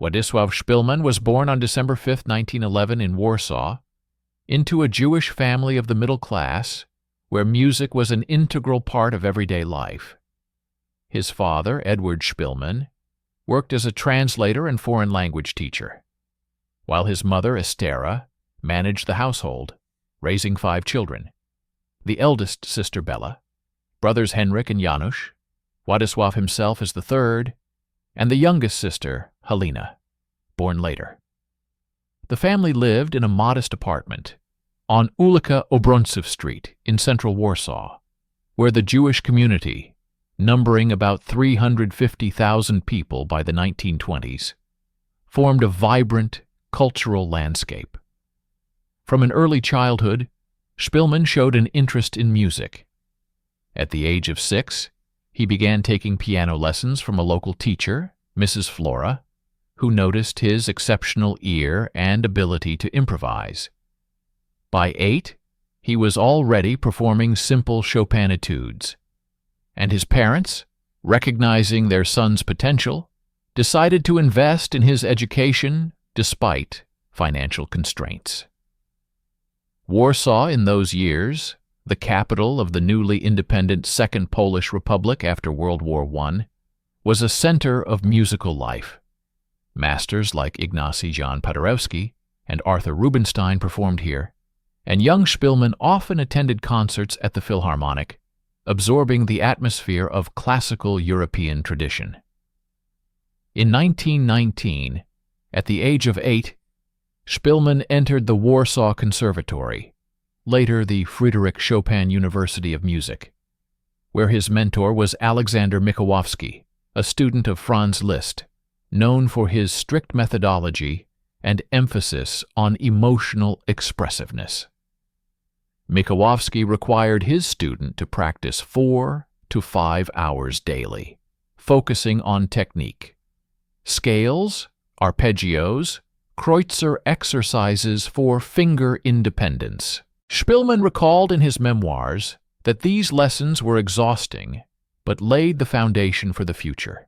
Władysław Szpilman was born on December 5, 1911 in Warsaw, into a Jewish family of the middle class, where music was an integral part of everyday life. His father, Edward Szpilman, worked as a translator and foreign language teacher, while his mother, Estera, managed the household, raising 5 children. The eldest sister, Bella, brothers Henrik and Janusz, Władysław himself is the third, and the youngest sister, Halina, born later. The family lived in a modest apartment on Ulica Obrońców Street in central Warsaw, where the Jewish community, numbering about 350,000 people by the 1920s, formed a vibrant cultural landscape. From an early childhood, Szpilman showed an interest in music. At the age of 6, he began taking piano lessons from a local teacher, Mrs. Flora, who noticed his exceptional ear and ability to improvise. By 8, he was already performing simple Chopin etudes, and his parents, recognizing their son's potential, decided to invest in his education despite financial constraints. Warsaw in those years, the capital of the newly independent Second Polish Republic after World War I, was a center of musical life. Masters like Ignacy Jan Paderewski and Arthur Rubinstein performed here, and young Szpilman often attended concerts at the Philharmonic, absorbing the atmosphere of classical European tradition. In 1919, at the age of 8, Szpilman entered the Warsaw Conservatory, later the Fryderyk Chopin University of Music, where his mentor was Alexander Mikołowski, a student of Franz Liszt, known for his strict methodology and emphasis on emotional expressiveness. Mikołowski required his student to practice 4 to 5 hours daily, focusing on technique. Scales, arpeggios, Kreutzer exercises for finger independence. Szpilman recalled in his memoirs that these lessons were exhausting, but laid the foundation for the future.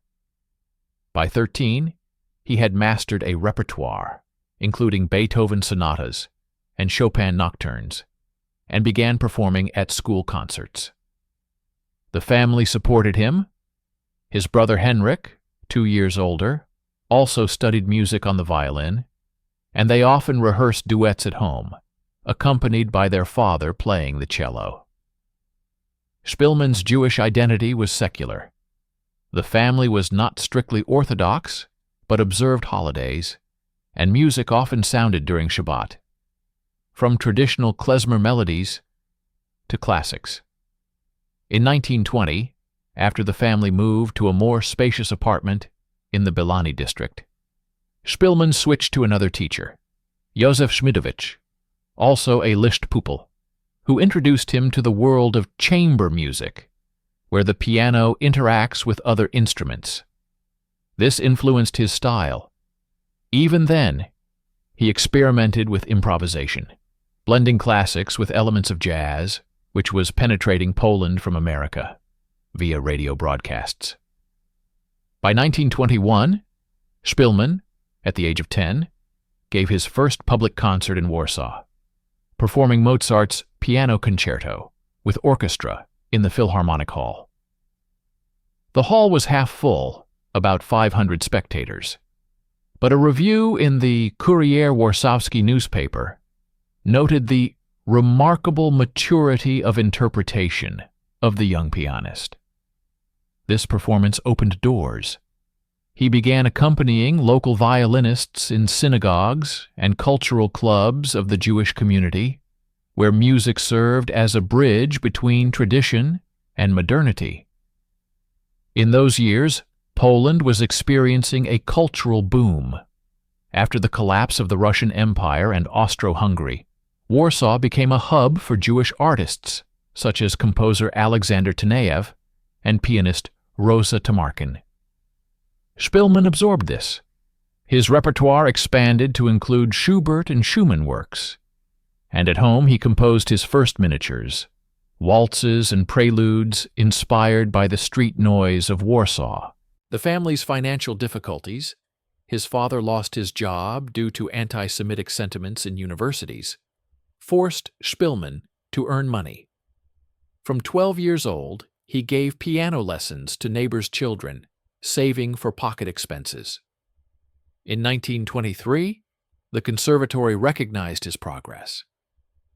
By 13, he had mastered a repertoire, including Beethoven sonatas and Chopin nocturnes, and began performing at school concerts. The family supported him. His brother Henrik, 2 years older, also studied music on the violin, and they often rehearsed duets at home, accompanied by their father playing the cello. Szpilman's Jewish identity was secular. The family was not strictly Orthodox, but observed holidays, and music often sounded during Shabbat, from traditional klezmer melodies to classics. In 1920, after the family moved to a more spacious apartment in the Bilani district, Szpilman switched to another teacher, Józef Schmidowicz, also a Liszt pupil, who introduced him to the world of chamber music, where the piano interacts with other instruments. This influenced his style. Even then, he experimented with improvisation, blending classics with elements of jazz, which was penetrating Poland from America via radio broadcasts. By 1921, Szpilman, at the age of 10, gave his first public concert in Warsaw, performing Mozart's Piano Concerto with orchestra in the Philharmonic Hall. The hall was half full, about 500 spectators, but a review in the Kurier Warszawski newspaper noted the remarkable maturity of interpretation of the young pianist. This performance opened doors. He began accompanying local violinists in synagogues and cultural clubs of the Jewish community, where music served as a bridge between tradition and modernity. In those years, Poland was experiencing a cultural boom. After the collapse of the Russian Empire and Austro-Hungary, Warsaw became a hub for Jewish artists, such as composer Alexander Taneyev and pianist Rosa Tamarkin. Szpilman absorbed this. His repertoire expanded to include Schubert and Schumann works, and at home he composed his first miniatures, waltzes and preludes inspired by the street noise of Warsaw. The family's financial difficulties, his father lost his job due to anti-Semitic sentiments in universities, forced Szpilman to earn money. From 12 years old, he gave piano lessons to neighbors' children, saving for pocket expenses. In 1923, the conservatory recognized his progress.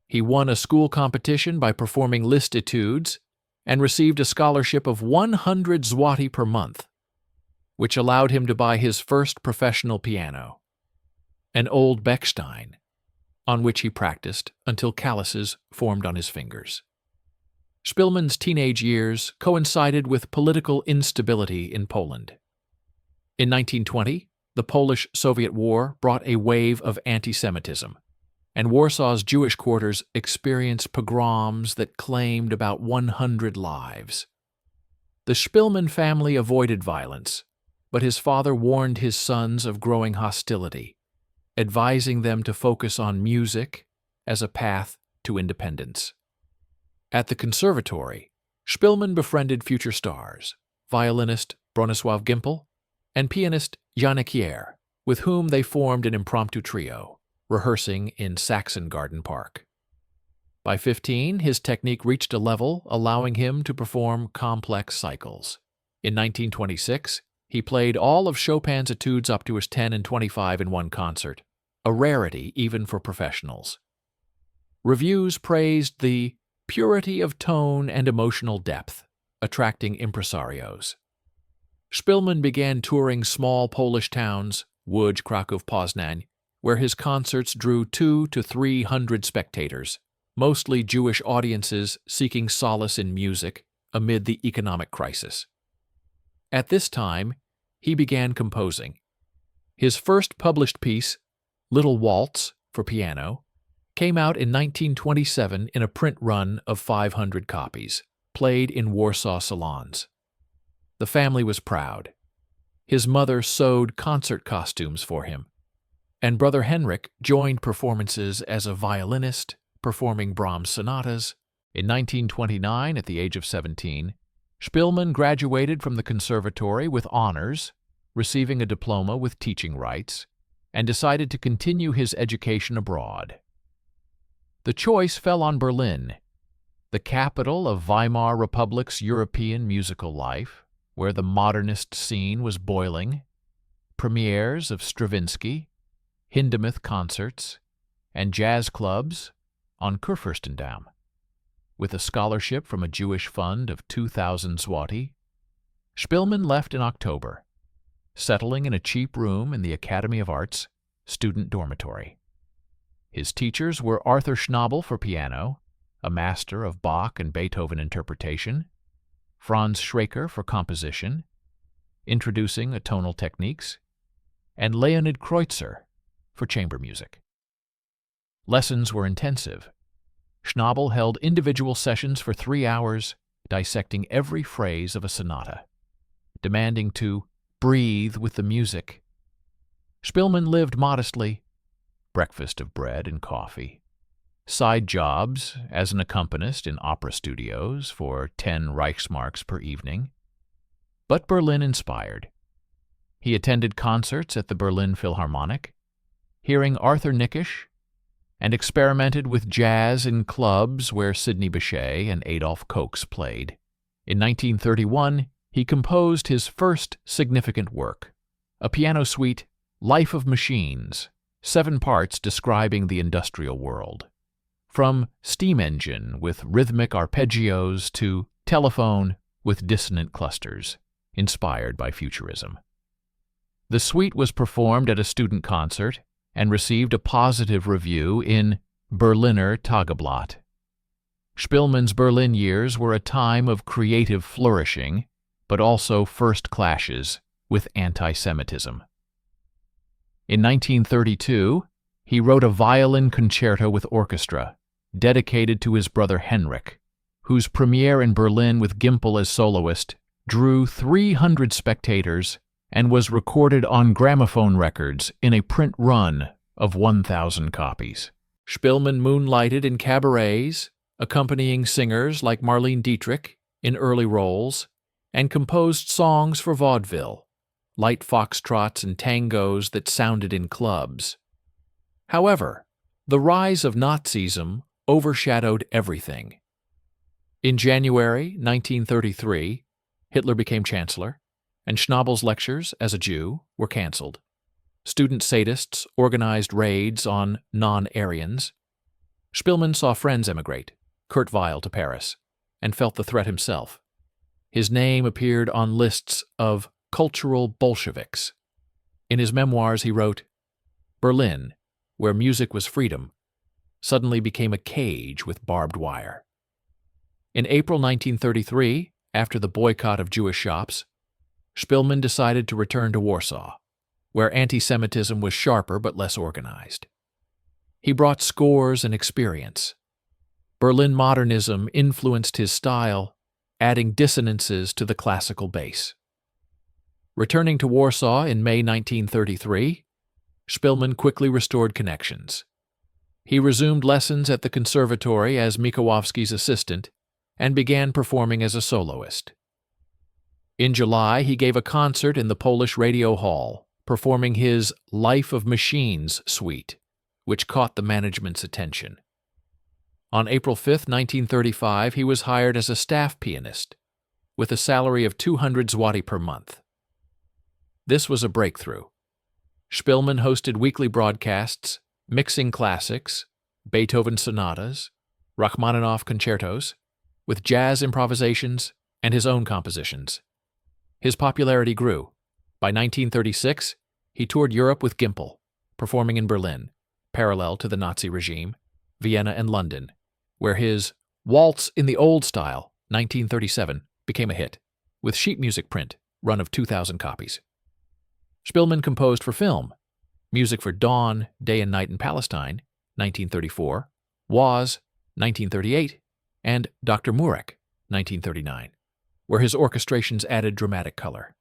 He won a school competition by performing Liszt etudes and received a scholarship of 100 zloty per month, which allowed him to buy his first professional piano, an old Bechstein, on which he practiced until calluses formed on his fingers. Szpilman's teenage years coincided with political instability in Poland. In 1920, the Polish-Soviet War brought a wave of anti-Semitism, and Warsaw's Jewish quarters experienced pogroms that claimed about 100 lives. The Szpilman family avoided violence, but his father warned his sons of growing hostility, advising them to focus on music as a path to independence. At the conservatory, Szpilman befriended future stars, violinist Bronisław Gimpel and pianist Janek Jaehr, with whom they formed an impromptu trio, rehearsing in Saxon Garden Park. By 15, his technique reached a level allowing him to perform complex cycles. In 1926, he played all of Chopin's etudes opus 10 and 25 in one concert, a rarity even for professionals. Reviews praised the purity of tone and emotional depth, attracting impresarios. Szpilman began touring small Polish towns, Łódź, Kraków, Poznań, where his concerts drew 200 to 300 spectators, mostly Jewish audiences seeking solace in music amid the economic crisis. At this time, he began composing. His first published piece, Little Waltz for piano, came out in 1927 in a print run of 500 copies, played in Warsaw salons. The family was proud. His mother sewed concert costumes for him, and brother Henrik joined performances as a violinist, performing Brahms sonatas. In 1929, at the age of 17, Szpilman graduated from the conservatory with honors, receiving a diploma with teaching rights, and decided to continue his education abroad. The choice fell on Berlin, the capital of Weimar Republic's European musical life, where the modernist scene was boiling, premieres of Stravinsky, Hindemith concerts, and jazz clubs on Kurfürstendamm. With a scholarship from a Jewish fund of 2,000 zloty, Szpilman left in October, settling in a cheap room in the Academy of Arts student dormitory. His teachers were Arthur Schnabel for piano, a master of Bach and Beethoven interpretation, Franz Schraker for composition, introducing atonal techniques, and Leonid Kreutzer for chamber music. Lessons were intensive. Schnabel held individual sessions for 3 hours, dissecting every phrase of a sonata, demanding to breathe with the music. Szpilman lived modestly, breakfast of bread and coffee, side jobs as an accompanist in opera studios for 10 Reichsmarks per evening. But Berlin inspired. He attended concerts at the Berlin Philharmonic, hearing Arthur Nikisch, and experimented with jazz in clubs where Sidney Bechet and Adolph Cox played. In 1931, he composed his first significant work, a piano suite, Life of Machines, 7 parts describing the industrial world. From steam engine with rhythmic arpeggios to telephone with dissonant clusters, inspired by futurism. The suite was performed at a student concert and received a positive review in Berliner Tageblatt. Szpilman's Berlin years were a time of creative flourishing, but also first clashes with anti-Semitism. In 1932, he wrote a violin concerto with orchestra, dedicated to his brother Henrik, whose premiere in Berlin with Gimpel as soloist drew 300 spectators and was recorded on gramophone records in a print run of 1,000 copies. Szpilman moonlighted in cabarets, accompanying singers like Marlene Dietrich in early roles, and composed songs for vaudeville, light foxtrots and tangos that sounded in clubs. However, the rise of Nazism overshadowed everything. In January 1933, Hitler became chancellor, and Schnabel's lectures as a Jew were cancelled. Student sadists organized raids on non-Aryans. Szpilman saw friends emigrate, Kurt Weill to Paris, and felt the threat himself. His name appeared on lists of cultural Bolsheviks. In his memoirs he wrote, "Berlin, where music was freedom, suddenly became a cage with barbed wire." In April 1933, after the boycott of Jewish shops, Szpilman decided to return to Warsaw, where anti-Semitism was sharper but less organized. He brought scores and experience. Berlin modernism influenced his style, adding dissonances to the classical bass. Returning to Warsaw in May 1933, Szpilman quickly restored connections. He resumed lessons at the conservatory as Mikołowski's assistant and began performing as a soloist. In July, he gave a concert in the Polish Radio Hall, performing his Life of Machines suite, which caught the management's attention. On April 5, 1935, he was hired as a staff pianist, with a salary of 200 zloty per month. This was a breakthrough. Szpilman hosted weekly broadcasts, mixing classics, Beethoven sonatas, Rachmaninoff concertos, with jazz improvisations and his own compositions. His popularity grew. By 1936, he toured Europe with Gimpel, performing in Berlin, parallel to the Nazi regime, Vienna and London, where his Waltz in the Old Style, 1937, became a hit, with sheet music print, run of 2,000 copies. Szpilman composed for film, music for Dawn, Day and Night in Palestine, 1934, Was, 1938, and Dr. Murek, 1939, where his orchestrations added dramatic color.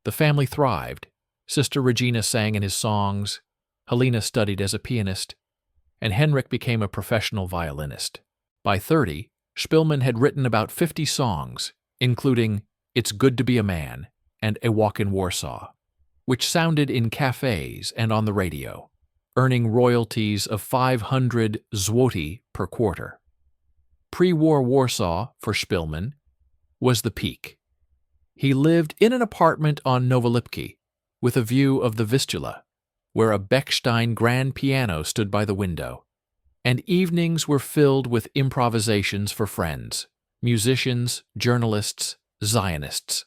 The family thrived. Sister Regina sang in his songs, Helena studied as a pianist, and Henrik became a professional violinist. By 30, Szpilman had written about 50 songs, including It's Good to Be a Man and A Walk in Warsaw, which sounded in cafes and on the radio, earning royalties of 500 zloty per quarter. Pre-war Warsaw, for Szpilman, was the peak. He lived in an apartment on Nowolipki, with a view of the Vistula, where a Bechstein grand piano stood by the window, and evenings were filled with improvisations for friends, musicians, journalists, Zionists.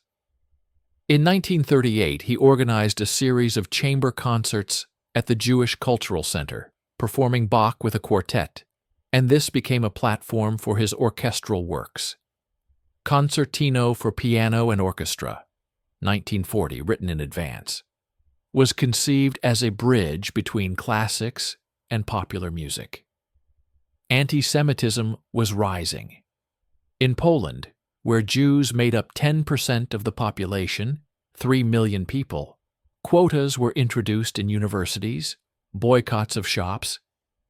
In 1938, he organized a series of chamber concerts at the Jewish Cultural Center, performing Bach with a quartet, and this became a platform for his orchestral works. Concertino for Piano and Orchestra, 1940, written in advance, was conceived as a bridge between classics and popular music. Anti-Semitism was rising. In Poland, where Jews made up 10% of the population, 3 million people, quotas were introduced in universities, boycotts of shops,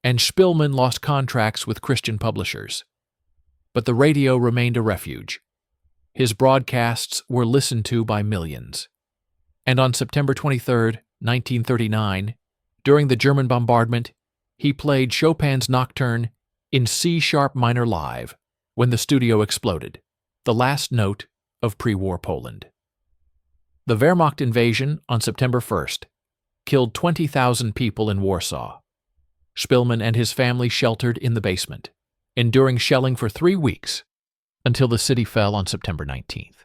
and Szpilman lost contracts with Christian publishers. But the radio remained a refuge. His broadcasts were listened to by millions. And on September 23, 1939, during the German bombardment, he played Chopin's Nocturne in C-sharp minor live when the studio exploded, the last note of pre-war Poland. The Wehrmacht invasion on September 1st killed 20,000 people in Warsaw. Szpilman and his family sheltered in the basement, enduring shelling for 3 weeks until the city fell on September 19th.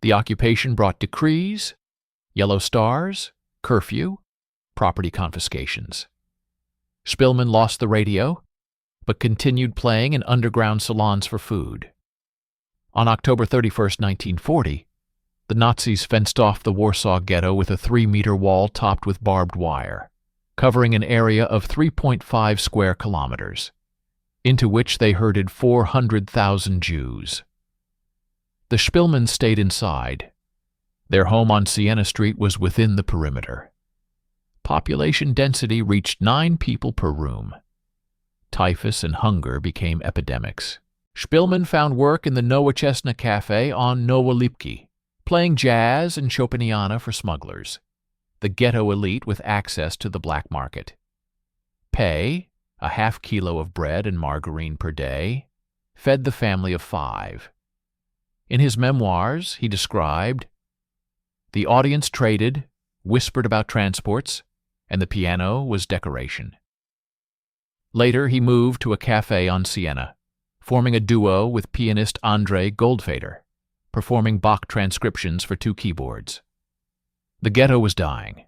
The occupation brought decrees, yellow stars, curfew, property confiscations. Szpilman lost the radio, but continued playing in underground salons for food. On October 31, 1940, the Nazis fenced off the Warsaw ghetto with a 3-meter wall topped with barbed wire, covering an area of 3.5 square kilometers, into which they herded 400,000 Jews. The Szpilmans stayed inside. Their home on Siena Street was within the perimeter. Population density reached 9 people per room. Typhus and hunger became epidemics. Szpilman found work in the Nowoczesna Cafe on Nowolipki, playing jazz and Chopiniana for smugglers, the ghetto elite with access to the black market. Pay, a half-kilo of bread and margarine per day, fed the family of 5. In his memoirs, he described, "The audience traded, whispered about transports, and the piano was decoration." Later, he moved to a cafe on Siena, forming a duo with pianist André Goldfader, performing Bach transcriptions for 2 keyboards. The ghetto was dying.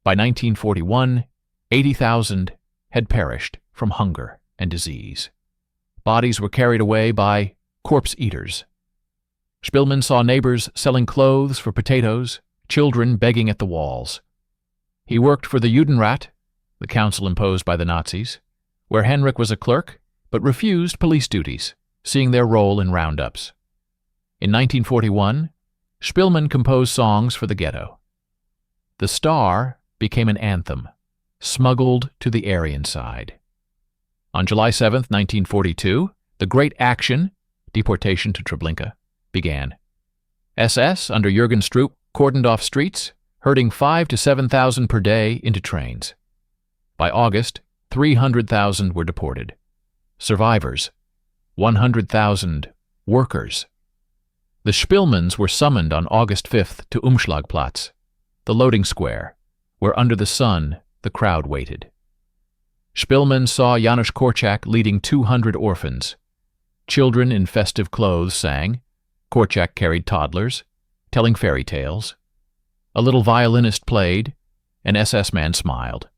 By 1941, 80,000 had perished from hunger and disease. Bodies were carried away by corpse eaters. Szpilman saw neighbors selling clothes for potatoes, children begging at the walls. He worked for the Judenrat, the council imposed by the Nazis, where Henrik was a clerk, but refused police duties, seeing their role in roundups. In 1941, Szpilman composed songs for the ghetto. The Star became an anthem, smuggled to the Aryan side. On July 7, 1942, the Great Action, deportation to Treblinka, began. SS, under Jürgen Stroop, cordoned off streets, herding 5,000 to 7,000 per day into trains. By August, 300,000 were deported. Survivors, 100,000 workers. The Szpilmans were summoned on August 5th to Umschlagplatz, the loading square, where under the sun the crowd waited. Szpilman saw Janusz Korczak leading 200 orphans. Children in festive clothes sang. Korczak carried toddlers, telling fairy tales. A little violinist played. An SS man smiled.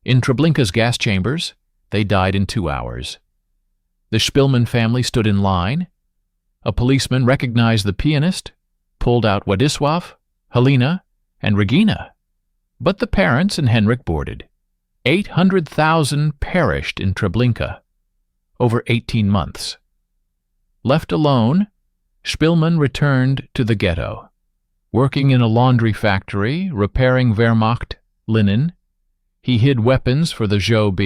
In Treblinka's gas chambers, they died in 2 hours. The Szpilman family stood in line. A policeman recognized the pianist, pulled out Władysław, Helena, and Regina. But the parents and Henrik boarded. 800,000 perished in Treblinka over 18 months. Left alone, Szpilman returned to the ghetto, working in a laundry factory, repairing Wehrmacht linen. He hid weapons for the JOB,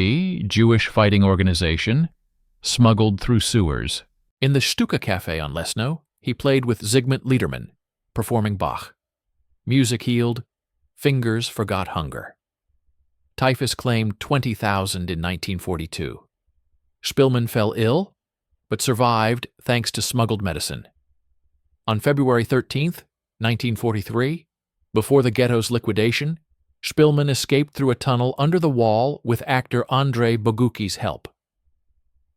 Jewish fighting organization, smuggled through sewers. In the Stuka Cafe on Lesno, he played with Zygmunt Liedermann, performing Bach. Music healed, fingers forgot hunger. Typhus claimed 20,000 in 1942. Szpilman fell ill, but survived thanks to smuggled medicine. On February 13, 1943, before the ghetto's liquidation, Szpilman escaped through a tunnel under the wall with actor Andrzej Bogucki's help.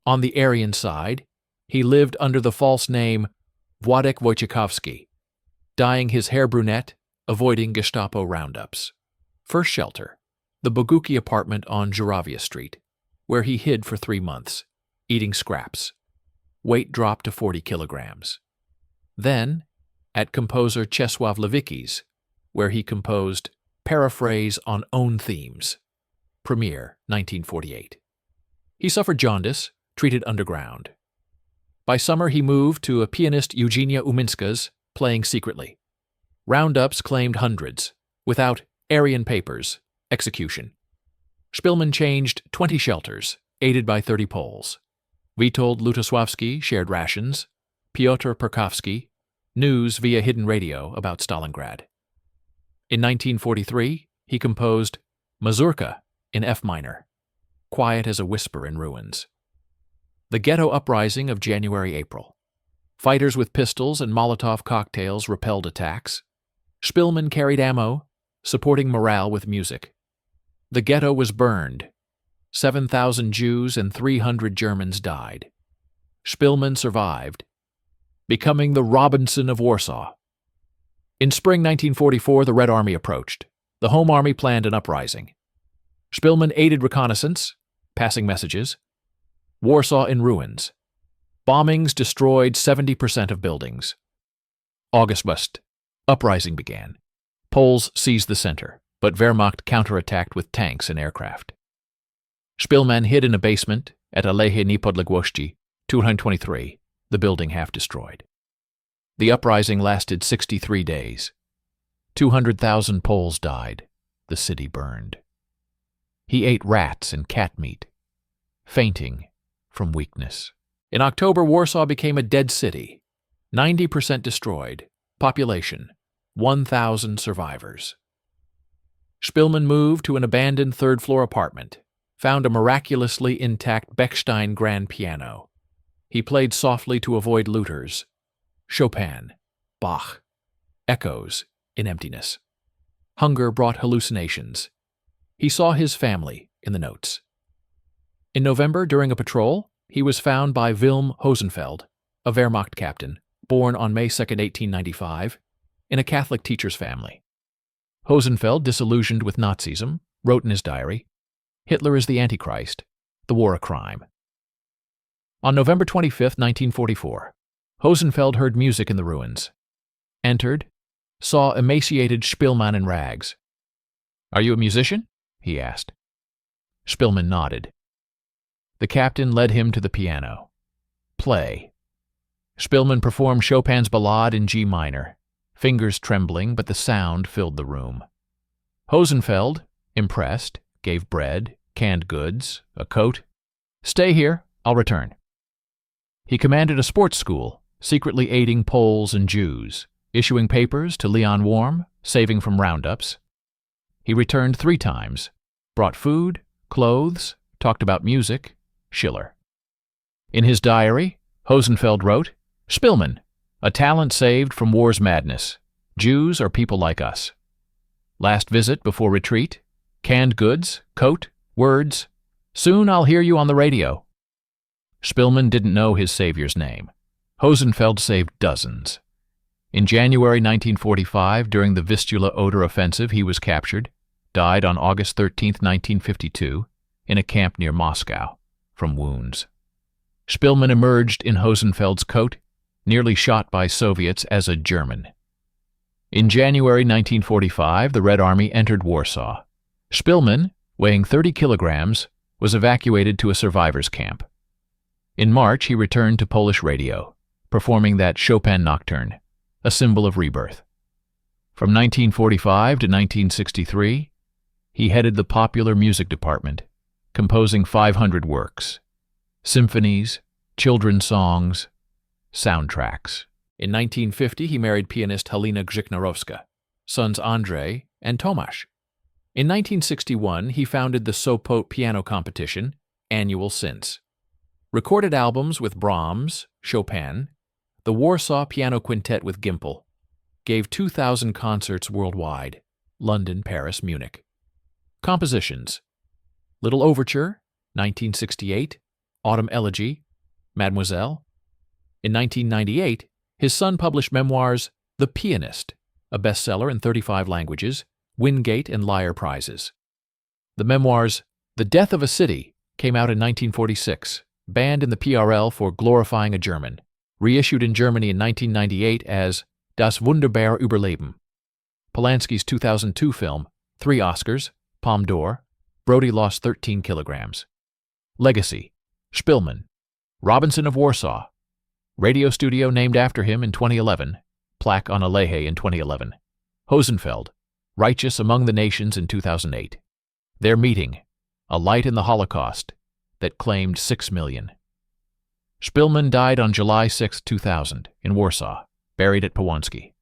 On the Aryan side, he lived under the false name Władek Wojciechowski, dyeing his hair brunette, avoiding Gestapo roundups. First shelter, the Bogucki apartment on Żurawia Street, where he hid for 3 months, eating scraps. Weight dropped to 40 kilograms. Then, at composer Czesław Lewicki's, where he composed Paraphrase on Own Themes, premiere 1948. He suffered jaundice, treated underground. By summer he moved to a pianist Eugenia Uminska's, playing secretly. Roundups claimed hundreds, without Aryan papers, execution. Szpilman changed 20 shelters, aided by 30 Poles. Witold Lutosławski shared rations, Piotr Perkowski, news via hidden radio about Stalingrad. In 1943, he composed Mazurka in F minor, quiet as a whisper in ruins. The ghetto uprising of January-April. Fighters with pistols and Molotov cocktails repelled attacks. Szpilman carried ammo, supporting morale with music. The ghetto was burned. 7,000 Jews and 300 Germans died. Szpilman survived, becoming the Robinson of Warsaw. In spring 1944, the Red Army approached. The Home Army planned an uprising. Szpilman aided reconnaissance, passing messages. Warsaw in ruins. Bombings destroyed 70% of buildings. August. Uprising began. Poles seized the center, but Wehrmacht counterattacked with tanks and aircraft. Szpilman hid in a basement at Aleje Niepodległości, 223, the building half destroyed. The uprising lasted 63 days. 200,000 Poles died. The city burned. He ate rats and cat meat, fainting from weakness. In October, Warsaw became a dead city, 90% destroyed, Population: 1,000 survivors. Szpilman moved to an abandoned third-floor apartment, found a miraculously intact Bechstein grand piano. He played softly to avoid looters. Chopin, Bach, echoes in emptiness. Hunger brought hallucinations. He saw his family in the notes. In November, during a patrol, he was found by Wilhelm Hosenfeld, a Wehrmacht captain, born on May 2, 1895, in a Catholic teacher's family. Hosenfeld, disillusioned with Nazism, wrote in his diary, "Hitler is the Antichrist, the war a crime." On November 25, 1944, Hosenfeld heard music in the ruins. Entered, saw emaciated Szpilman in rags. "Are you a musician?" he asked. Szpilman nodded. The captain led him to the piano. "Play." Szpilman performed Chopin's Ballade in G minor, fingers trembling, but the sound filled the room. Hosenfeld, impressed, gave bread, canned goods, a coat. "Stay here, I'll return." He commanded a sports school, secretly aiding Poles and Jews, issuing papers to Leon Warm, saving from roundups. He returned 3 times, brought food, clothes, talked about music, Schiller. In his diary, Hosenfeld wrote, "Szpilman, a talent saved from war's madness. Jews are people like us. Last visit before retreat, canned goods, coat, words. Soon I'll hear you on the radio." Szpilman didn't know his savior's name. Hosenfeld saved dozens. In January 1945, during the Vistula-Oder offensive, he was captured, died on August 13, 1952, in a camp near Moscow, from wounds. Szpilman emerged in Hosenfeld's coat, nearly shot by Soviets as a German. In January 1945, the Red Army entered Warsaw. Szpilman, weighing 30 kilograms, was evacuated to a survivors' camp. In March, he returned to Polish radio, performing that Chopin nocturne, a symbol of rebirth. From 1945 to 1963, he headed the popular music department, composing 500 works, symphonies, children's songs, soundtracks. In 1950, he married pianist Halina Grzyknarowska, sons Andrzej and Tomasz. In 1961, he founded the Sopot piano competition, annual since. Recorded albums with Brahms, Chopin, the Warsaw Piano Quintet with Gimpel, gave 2,000 concerts worldwide, London, Paris, Munich. Compositions: Little Overture, 1968, Autumn Elegy, Mademoiselle. In 1998, his son published memoirs The Pianist, a bestseller in 35 languages, Wingate and Lyre Prizes. The memoirs The Death of a City came out in 1946, banned in the PRL for glorifying a German, reissued in Germany in 1998 as Das wunderbare Überleben. Polanski's 2002 film, 3 Oscars, Palme d'Or, Brody lost 13 kilograms. Legacy: Szpilman, Robinson of Warsaw, radio studio named after him in 2011, plaque on Aleje in 2011. Hosenfeld, Righteous Among the Nations in 2008. Their Meeting, A Light in the Holocaust, that claimed 6 million. Szpilman died on July 6, 2000, in Warsaw, buried at Płonki.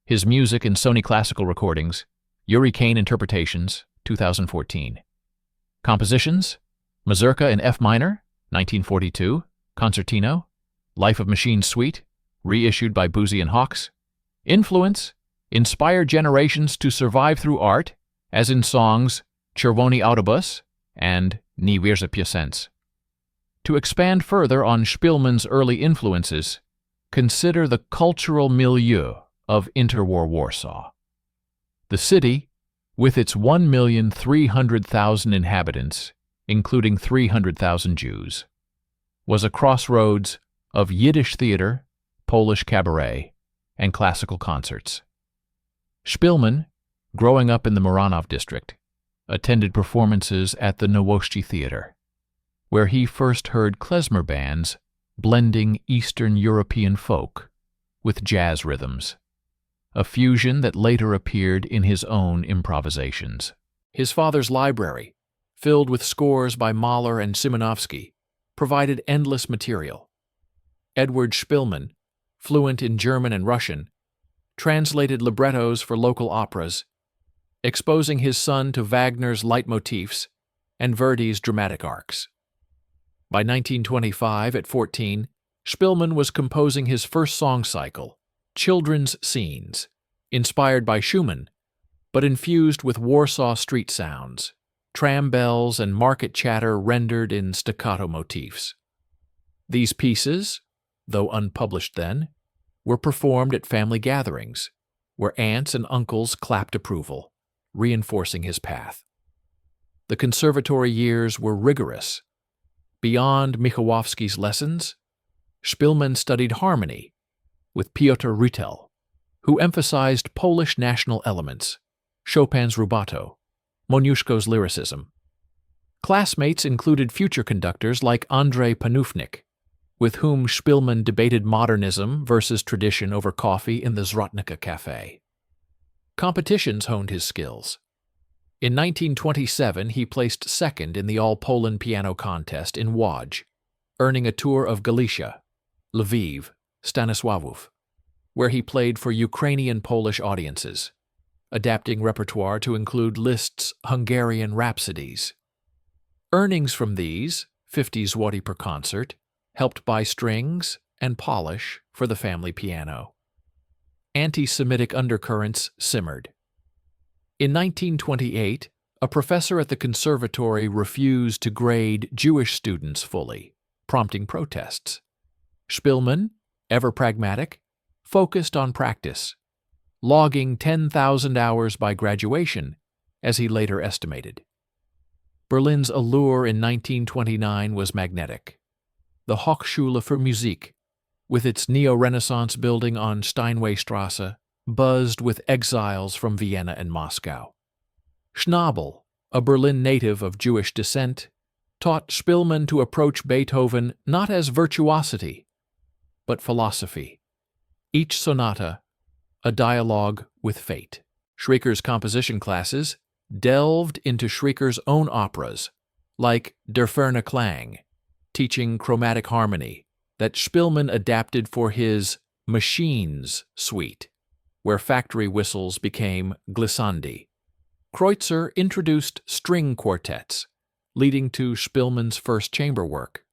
His music in Sony Classical Recordings, Yuri Kane Interpretations, 2014. Compositions: Mazurka in F minor, 1942, Concertino, Life of Machines Suite, reissued by Boozy and Hawkes. Influence: inspired generations to survive through art, as in songs Czerwony Autobus and Nie wierzę piosence. To expand further on Szpilman's early influences, consider the cultural milieu of interwar Warsaw. The city, with its 1,300,000 inhabitants, including 300,000 Jews, was a crossroads of Yiddish theater, Polish cabaret, and classical concerts. Szpilman, growing up in the Muranov district, attended performances at the Nowości Theater, where he first heard klezmer bands blending Eastern European folk with jazz rhythms, a fusion that later appeared in his own improvisations. His father's library, filled with scores by Mahler and Simonovsky, provided endless material. Edward Szpilman, fluent in German and Russian, translated librettos for local operas, exposing his son to Wagner's leitmotifs and Verdi's dramatic arcs. By 1925, at 14, Szpilman was composing his first song cycle, Children's Scenes, inspired by Schumann, but infused with Warsaw street sounds, tram bells and market chatter rendered in staccato motifs. These pieces, though unpublished then, were performed at family gatherings, where aunts and uncles clapped approval, reinforcing his path. The conservatory years were rigorous. Beyond Michałowski's lessons, Szpilman studied harmony with Piotr Rytel, who emphasized Polish national elements, Chopin's rubato, Moniuszko's lyricism. Classmates included future conductors like Andrzej Panufnik, with whom Szpilman debated modernism versus tradition over coffee in the Zrotnica Cafe. Competitions honed his skills. In 1927, he placed second in the All-Poland Piano Contest in Łódź, earning a tour of Galicia, Lviv, Stanisławów, where he played for Ukrainian-Polish audiences, adapting repertoire to include Liszt's Hungarian Rhapsodies. Earnings from these, 50 zloty per concert, helped buy strings and polish for the family piano. Anti-Semitic undercurrents simmered. In 1928, a professor at the conservatory refused to grade Jewish students fully, prompting protests. Szpilman, ever pragmatic, focused on practice, logging 10,000 hours by graduation, as he later estimated. Berlin's allure in 1929 was magnetic. The Hochschule für Musik, with its neo-Renaissance building on Steinwaystrasse, buzzed with exiles from Vienna and Moscow. Schnabel, a Berlin native of Jewish descent, taught Szpilman to approach Beethoven not as virtuosity, but philosophy. Each sonata, a dialogue with fate. Schreker's composition classes delved into Schreker's own operas, like Der ferne Klang, teaching chromatic harmony, that Szpilman adapted for his Machines suite, where factory whistles became glissandi. Kreutzer introduced string quartets, leading to Szpilman's first chamber work.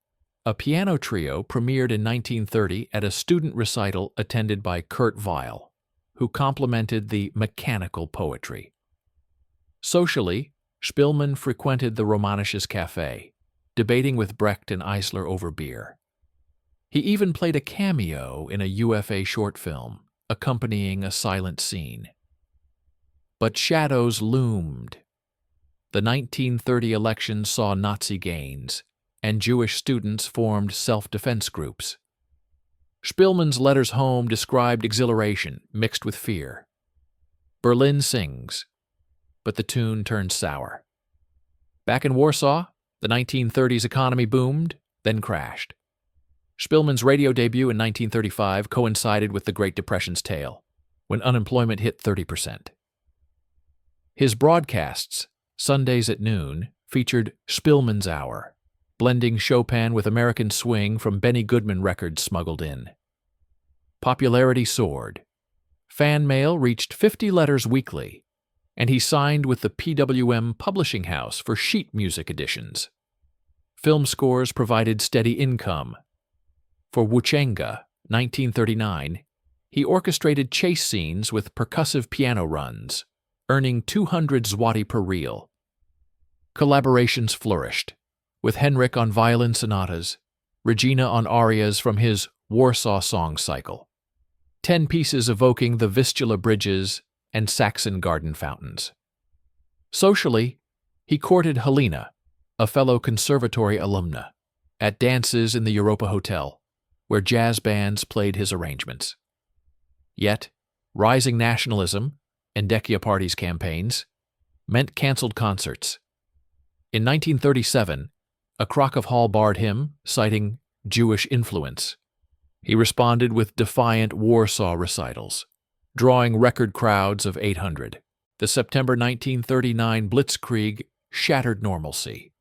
A piano trio premiered in 1930 at a student recital attended by Kurt Weill, who complimented the mechanical poetry. Socially, Szpilman frequented the Romanisches Café, debating with Brecht and Eisler over beer. He even played a cameo in a UFA short film, accompanying a silent scene. But shadows loomed. The 1930 election saw Nazi gains, and Jewish students formed self-defense groups. Szpilman's letters home described exhilaration mixed with fear. Berlin sings, but the tune turned sour. Back in Warsaw, the 1930s economy boomed, then crashed. Szpilman's radio debut in 1935 coincided with the Great Depression's tail, when unemployment hit 30%. His broadcasts, Sundays at noon, featured Szpilman's Hour, blending Chopin with American swing from Benny Goodman records smuggled in. Popularity soared. Fan mail reached 50 letters weekly, and he signed with the PWM Publishing House for sheet music editions. Film scores provided steady income. For Włóczęga, 1939, he orchestrated chase scenes with percussive piano runs, earning 200 zloty per reel. Collaborations flourished, with Henrik on violin sonatas, Regina on arias from his Warsaw song cycle, 10 pieces evoking the Vistula bridges and Saxon garden fountains. Socially, he courted Helena, a fellow conservatory alumna, at dances in the Europa Hotel, where jazz bands played his arrangements. Yet, rising nationalism and Deccia Party's campaigns meant canceled concerts. In 1937, a Krakow hall barred him, citing Jewish influence. He responded with defiant Warsaw recitals, drawing record crowds of 800. The September 1939 Blitzkrieg shattered normalcy.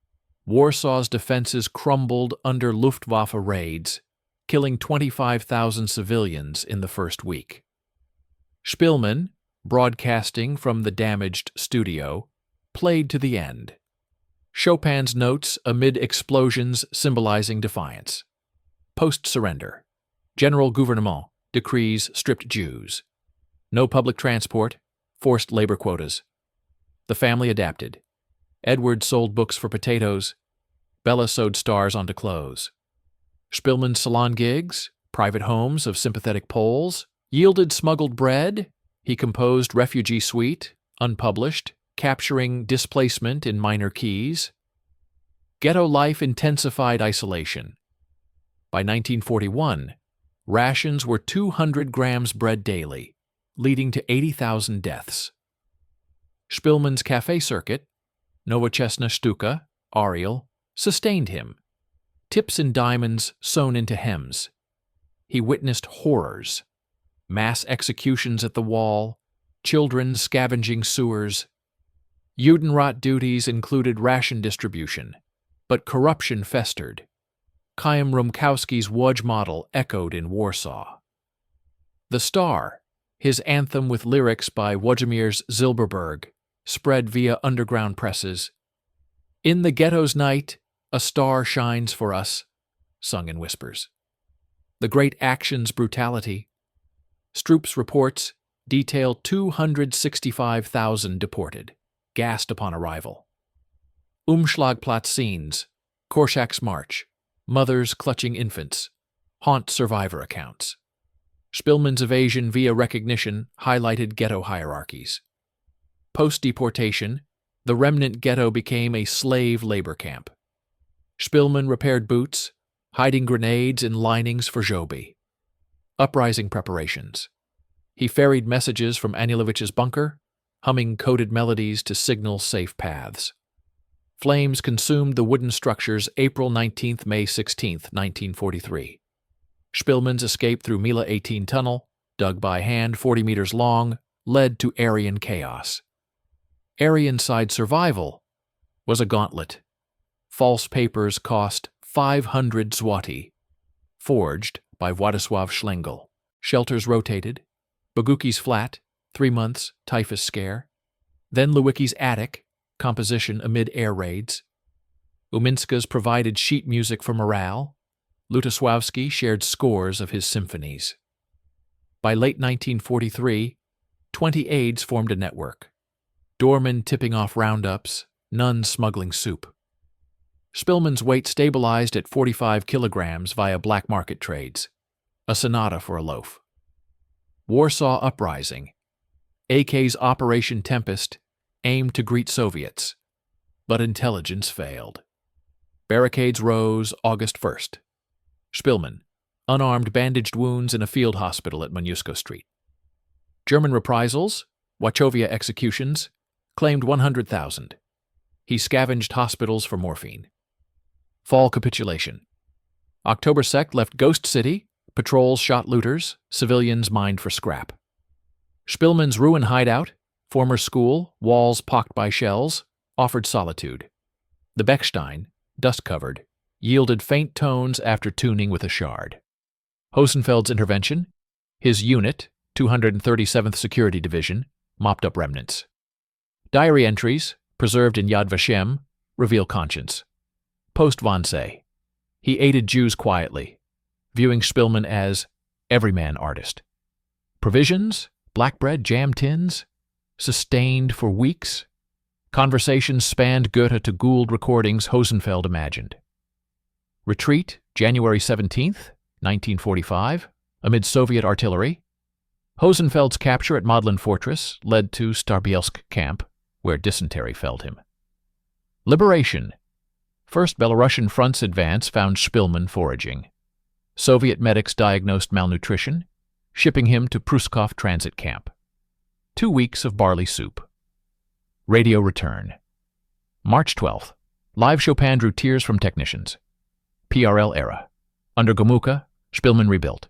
Warsaw's defenses crumbled under Luftwaffe raids, killing 25,000 civilians in the first week. Szpilman, broadcasting from the damaged studio, played to the end. Chopin's notes amid explosions symbolizing defiance. Post-surrender. General gouvernement decrees stripped Jews. No public transport, forced labor quotas. The family adapted. Edward sold books for potatoes. Bella sewed stars onto clothes. Szpilman's salon gigs, private homes of sympathetic Poles, yielded smuggled bread. He composed Refugee Suite, unpublished, capturing displacement in minor keys. Ghetto life intensified isolation. By 1941, rations were 200 grams bread daily, leading to 80,000 deaths. Szpilman's cafe circuit, Nowoczesna Sztuka, Ariel, sustained him. Tips and diamonds sewn into hems. He witnessed horrors. Mass executions at the wall, children scavenging sewers. Judenrat duties included ration distribution, but corruption festered. Chaim Rumkowski's Łódź model echoed in Warsaw. The Star, his anthem with lyrics by Włodzimierz Zilberberg, spread via underground presses. In the ghetto's night, a star shines for us, sung in whispers. The Great Action's brutality. Stroop's reports detail 265,000 deported, gassed upon arrival. Umschlagplatz scenes, Korczak's March, mothers clutching infants, haunt survivor accounts. Szpilman's evasion via recognition highlighted ghetto hierarchies. Post-deportation, the remnant ghetto became a slave labor camp. Szpilman repaired boots, hiding grenades in linings for Joby. Uprising preparations. He ferried messages from Anilovich's bunker, humming coded melodies to signal safe paths. Flames consumed the wooden structures April 19, May 16, 1943. Szpilman's escape through Mila 18 tunnel, dug by hand 40 meters long, led to Aryan chaos. Aryan-side survival was a gauntlet. False papers cost 500 zloty, forged by Władysław Szpilman. Shelters rotated. Bogucki's flat, 3 months, typhus scare. Then Lewicki's attic, composition amid air raids. Uminska's provided sheet music for morale. Lutosławski shared scores of his symphonies. By late 1943, 20 aides formed a network. Doormen tipping off roundups, nuns smuggling soup. Szpilman's weight stabilized at 45 kilograms via black market trades. A sonata for a loaf. Warsaw Uprising. AK's Operation Tempest aimed to greet Soviets, but intelligence failed. Barricades rose August 1st. Szpilman, unarmed, bandaged wounds in a field hospital at Moniuszko Street. German reprisals, Wachovia executions, claimed 100,000. He scavenged hospitals for morphine. Fall capitulation. October 2nd left Ghost City, patrols shot looters, civilians mined for scrap. Szpilman's ruin hideout, former school, walls pocked by shells, offered solitude. The Bechstein, dust-covered, yielded faint tones after tuning with a shard. Hosenfeld's intervention, his unit, 237th Security Division, mopped up remnants. Diary entries, preserved in Yad Vashem, reveal conscience. Post-Wannsee, he aided Jews quietly, viewing Szpilman as everyman artist. Provisions, black bread, jam tins, sustained for weeks. Conversations spanned Goethe to Gould recordings Hosenfeld imagined. Retreat, January 17th, 1945, amid Soviet artillery. Hosenfeld's capture at Modlin Fortress led to Starbielsk camp, where dysentery felled him. Liberation. First Belarusian front's advance found Szpilman foraging. Soviet medics diagnosed malnutrition, shipping him to Pruskov transit camp. 2 weeks of barley soup. Radio return. March 12th. Live Chopin drew tears from technicians. PRL era. Under Gomułka, Szpilman rebuilt.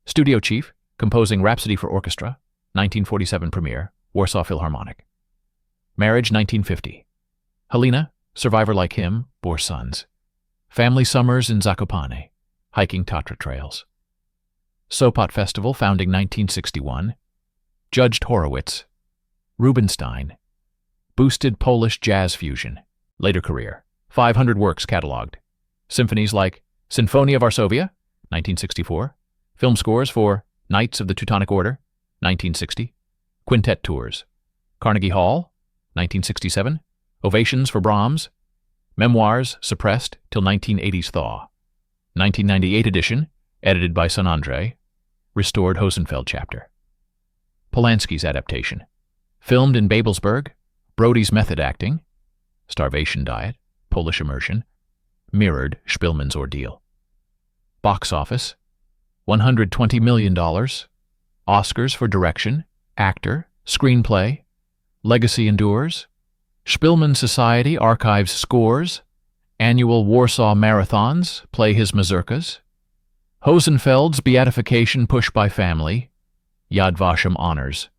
Studio chief, composing Rhapsody for Orchestra, 1947 premiere, Warsaw Philharmonic. Marriage 1950. Helena, survivor like him, bore sons. Family summers in Zakopane, hiking Tatra trails. Sopot Festival, founding 1961. Judged Horowitz. Rubinstein. Boosted Polish jazz fusion. Later career. 500 works catalogued. Symphonies like Sinfonia Varsovia, 1964. Film scores for Knights of the Teutonic Order, 1960. Quintet tours. Carnegie Hall, 1967. Ovations for Brahms. Memoirs suppressed till 1980s thaw. 1998 edition, edited by Son Andre. Restored Hosenfeld chapter. Polanski's adaptation. Filmed in Babelsberg. Brody's method acting. Starvation diet. Polish immersion. Mirrored Szpilman's ordeal. Box office. $120 million. Oscars for direction, actor, screenplay. Legacy endures. Szpilman Society archives scores. Annual Warsaw marathons play his mazurkas. Hosenfeld's beatification push by family. Yad Vashem honors.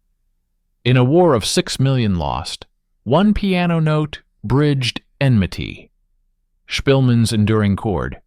In a war of 6 million lost, one piano note bridged enmity. Szpilman's enduring chord.